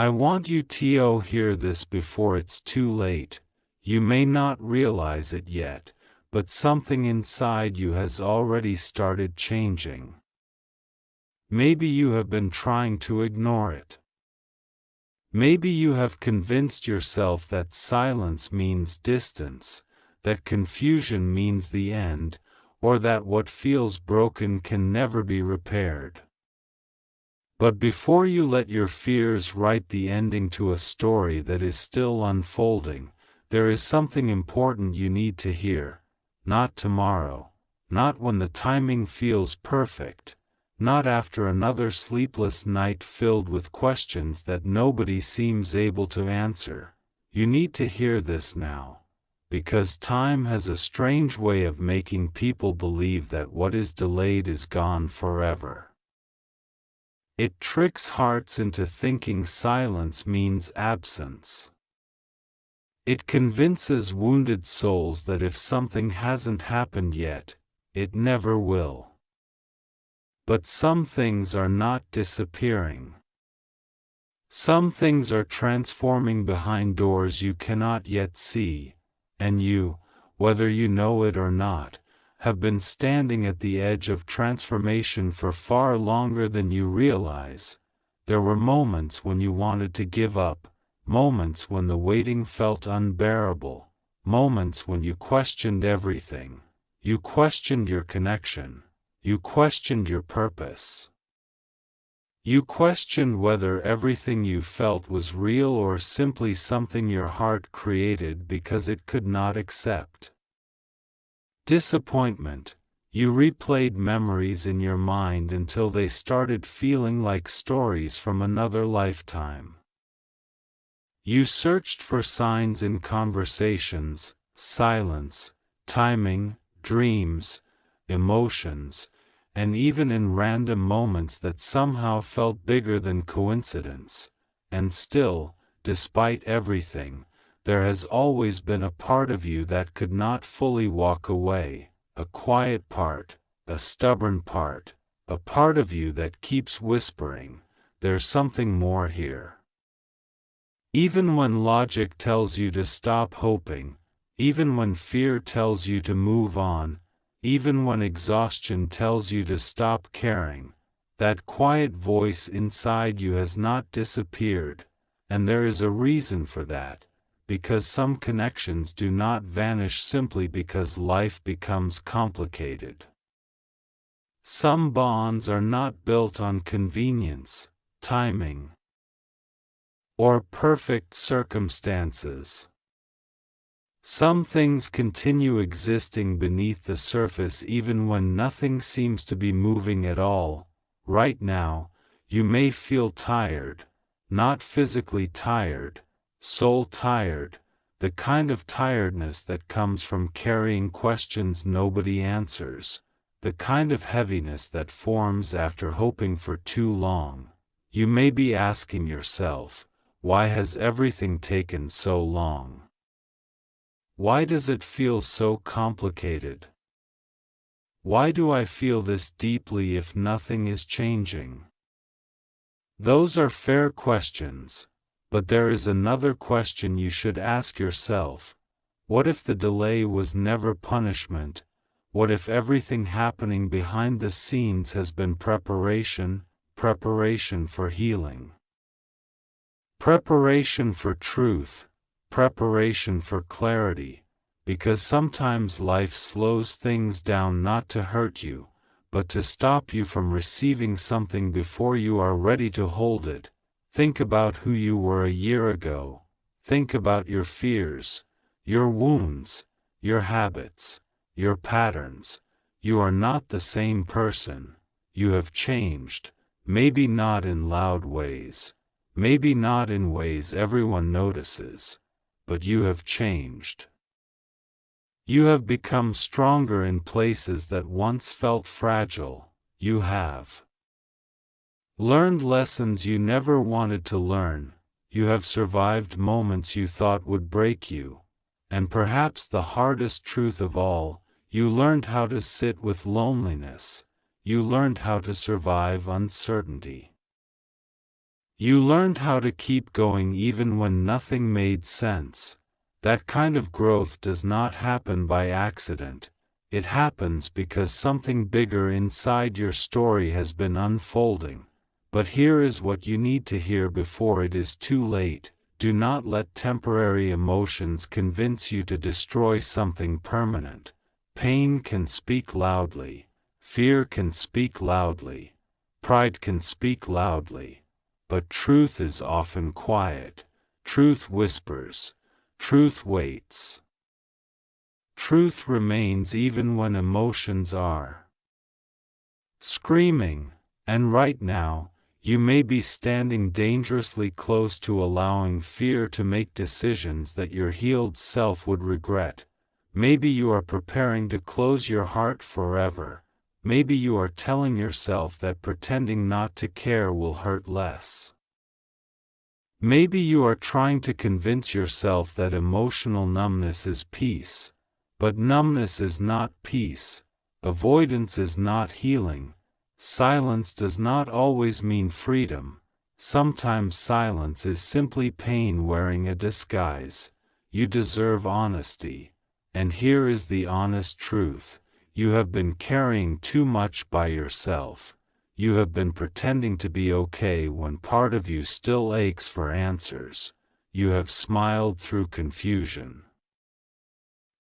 I want you to hear this before it's too late. You may not realize it yet, but something inside you has already started changing. Maybe you have been trying to ignore it. Maybe you have convinced yourself that silence means distance, that confusion means the end, or that what feels broken can never be repaired. But before you let your fears write the ending to a story that is still unfolding, there is something important you need to hear. Not tomorrow, not when the timing feels perfect, not after another sleepless night filled with questions that nobody seems able to answer. You need to hear this now, because time has a strange way of making people believe that what is delayed is gone forever. It tricks hearts into thinking silence means absence. It convinces wounded souls that if something hasn't happened yet, it never will. But some things are not disappearing. Some things are transforming behind doors you cannot yet see, and you, whether you know it or not, have been standing at the edge of transformation for far longer than you realize. There were moments when you wanted to give up, moments when the waiting felt unbearable, moments when you questioned everything. You questioned your connection. You questioned your purpose. You questioned whether everything you felt was real or simply something your heart created because it could not accept. Disappointment. You replayed memories in your mind until they started feeling like stories from another lifetime. You searched for signs in conversations, silence, timing, dreams, emotions, and even in random moments that somehow felt bigger than coincidence. And still, despite everything, there has always been a part of you that could not fully walk away, a quiet part, a stubborn part, a part of you that keeps whispering, "There's something more here." Even when logic tells you to stop hoping, even when fear tells you to move on, even when exhaustion tells you to stop caring, that quiet voice inside you has not disappeared, and there is a reason for that. Because some connections do not vanish simply because life becomes complicated. Some bonds are not built on convenience, timing, or perfect circumstances. Some things continue existing beneath the surface even when nothing seems to be moving at all. Right now, you may feel tired, not physically tired, soul tired, the kind of tiredness that comes from carrying questions nobody answers, the kind of heaviness that forms after hoping for too long. You may be asking yourself, why has everything taken so long? Why does it feel so complicated? Why do I feel this deeply if nothing is changing? Those are fair questions. But there is another question you should ask yourself. What if the delay was never punishment? What if everything happening behind the scenes has been preparation for healing? Preparation for truth, preparation for clarity, because sometimes life slows things down not to hurt you, but to stop you from receiving something before you are ready to hold it. Think about who you were a year ago. Think about your fears, your wounds, your habits, your patterns. You are not the same person. You have changed, maybe not in loud ways, maybe not in ways everyone notices, but you have changed. You have become stronger in places that once felt fragile. You have learned lessons you never wanted to learn. You have survived moments you thought would break you. And perhaps the hardest truth of all, you learned how to sit with loneliness. You learned how to survive uncertainty. You learned how to keep going even when nothing made sense. That kind of growth does not happen by accident. It happens because something bigger inside your story has been unfolding. But here is what you need to hear before it is too late. Do not let temporary emotions convince you to destroy something permanent. Pain can speak loudly. Fear can speak loudly. Pride can speak loudly. But truth is often quiet. Truth whispers. Truth waits. Truth remains even when emotions are screaming. And right now, you may be standing dangerously close to allowing fear to make decisions that your healed self would regret. Maybe you are preparing to close your heart forever. Maybe you are telling yourself that pretending not to care will hurt less. Maybe you are trying to convince yourself that emotional numbness is peace. But numbness is not peace. Avoidance is not healing. Silence does not always mean freedom. Sometimes silence is simply pain wearing a disguise. You deserve honesty. And here is the honest truth. You have been carrying too much by yourself. You have been pretending to be okay when part of you still aches for answers. You have smiled through confusion.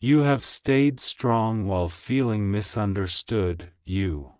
You have stayed strong while feeling misunderstood. You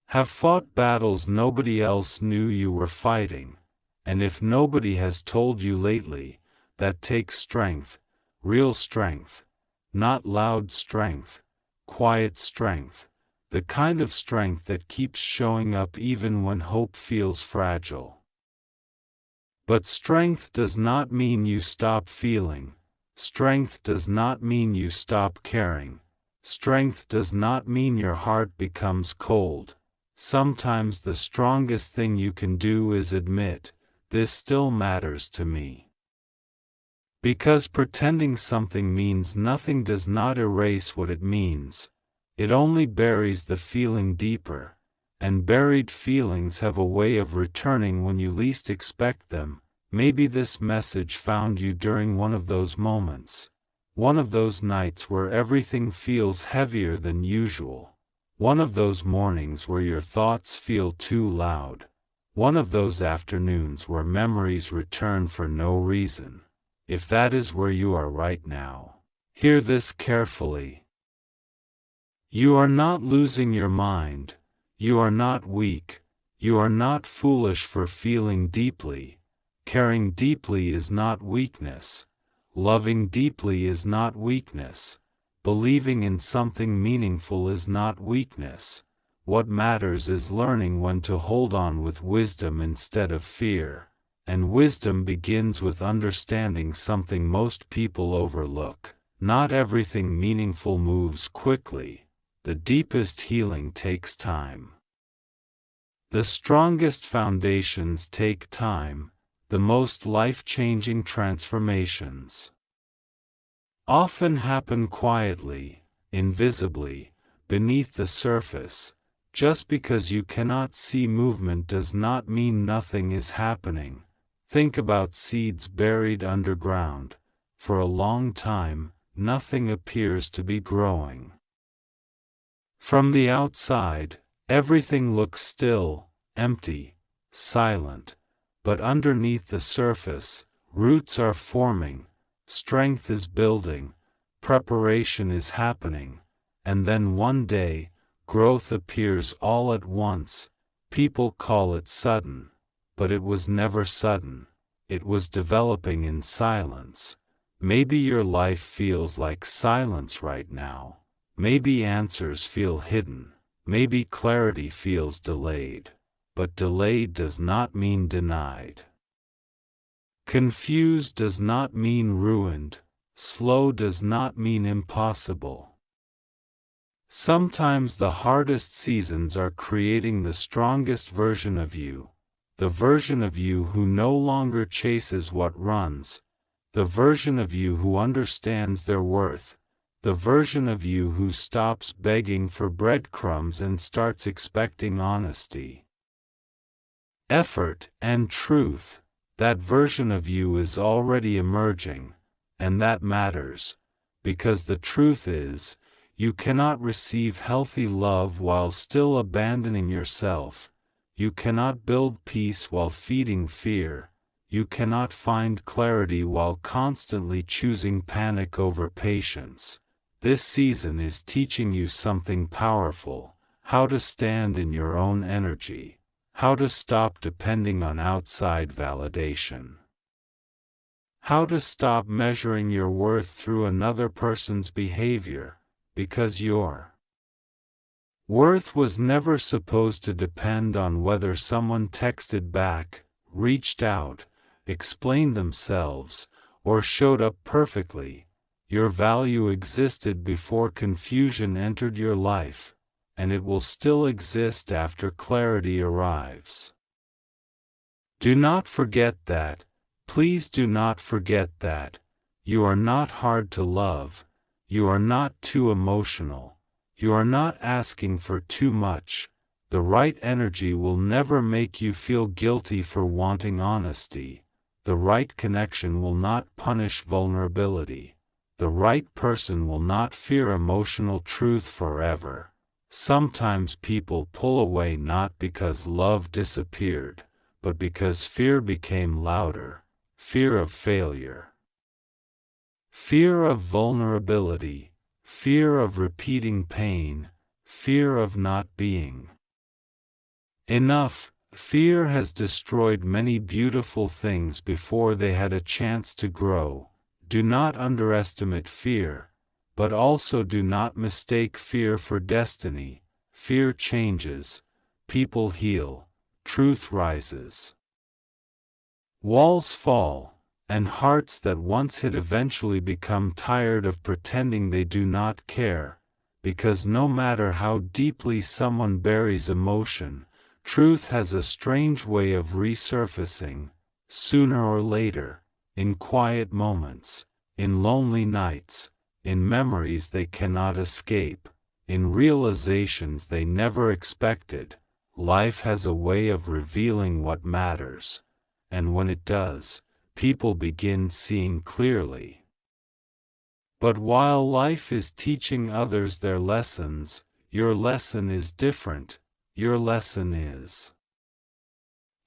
have fought battles nobody else knew you were fighting. And if nobody has told you lately, that takes strength, real strength, not loud strength, quiet strength, the kind of strength that keeps showing up even when hope feels fragile. But strength does not mean you stop feeling. Strength does not mean you stop caring. Strength does not mean your heart becomes cold. Sometimes the strongest thing you can do is admit, this still matters to me. Because pretending something means nothing does not erase what it means. It only buries the feeling deeper. And buried feelings have a way of returning when you least expect them. Maybe this message found you during one of those moments. One of those nights where everything feels heavier than usual. One of those mornings where your thoughts feel too loud. One of those afternoons where memories return for no reason. If that is where you are right now, hear this carefully. You are not losing your mind. You are not weak. You are not foolish for feeling deeply. Caring deeply is not weakness. Loving deeply is not weakness. Believing in something meaningful is not weakness. What matters is learning when to hold on with wisdom instead of fear. And wisdom begins with understanding something most people overlook. Not everything meaningful moves quickly. The deepest healing takes time. The strongest foundations take time. The most life-changing transformations often happen quietly, invisibly, beneath the surface. Just because you cannot see movement does not mean nothing is happening. Think about seeds buried underground. For a long time, nothing appears to be growing. From the outside, everything looks still, empty, silent. But underneath the surface, roots are forming, strength is building, preparation is happening, and then one day, growth appears all at once. People call it sudden, but it was never sudden. It was developing in silence. Maybe your life feels like silence right now. Maybe answers feel hidden. Maybe clarity feels delayed. But delayed does not mean denied. Confused does not mean ruined. Slow does not mean impossible. Sometimes the hardest seasons are creating the strongest version of you. The version of you who no longer chases what runs. The version of you who understands their worth. The version of you who stops begging for breadcrumbs and starts expecting honesty. effort, and truth, that version of you is already emerging, and that matters, because the truth is, you cannot receive healthy love while still abandoning yourself, you cannot build peace while feeding fear, you cannot find clarity while constantly choosing panic over patience. This season is teaching you something powerful: how to stand in your own energy, how to stop depending on outside validation, how to stop measuring your worth through another person's behavior, because your worth was never supposed to depend on whether someone texted back, reached out, explained themselves, or showed up perfectly. Your value existed before confusion entered your life, and it will still exist after clarity arrives. Do not forget that. Please do not forget that. You are not hard to love. You are not too emotional. You are not asking for too much. The right energy will never make you feel guilty for wanting honesty. The right connection will not punish vulnerability. The right person will not fear emotional truth forever. Sometimes people pull away not because love disappeared, but because fear became louder. Fear of failure, fear of vulnerability, fear of repeating pain, fear of not being enough. Fear has destroyed many beautiful things before they had a chance to grow. Do not underestimate fear, but also do not mistake fear for destiny. Fear changes, people heal, truth rises. Walls fall, and hearts that once hid eventually become tired of pretending they do not care, because no matter how deeply someone buries emotion, truth has a strange way of resurfacing, sooner or later, in quiet moments, in lonely nights, in memories they cannot escape, in realizations they never expected. Life has a way of revealing what matters, and when it does, people begin seeing clearly. But while life is teaching others their lessons, your lesson is different. Your lesson is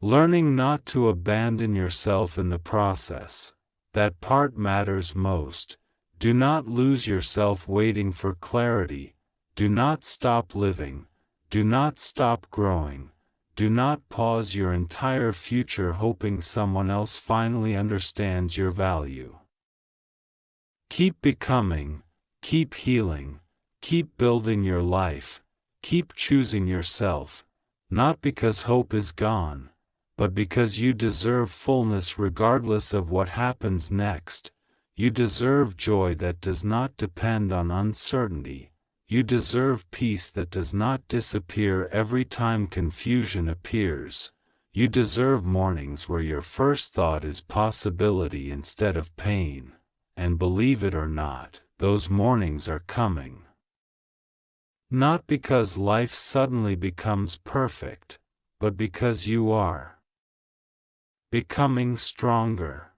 learning not to abandon yourself in the process. That part matters most. Do not lose yourself waiting for clarity. Do not stop living. Do not stop growing. Do not pause your entire future hoping someone else finally understands your value. Keep becoming, keep healing, keep building your life. Keep choosing yourself, not because hope is gone, but because you deserve fullness regardless of what happens next. You deserve joy that does not depend on uncertainty. You deserve peace that does not disappear every time confusion appears. You deserve mornings where your first thought is possibility instead of pain. And believe it or not, those mornings are coming. Not because life suddenly becomes perfect, but because you are becoming stronger.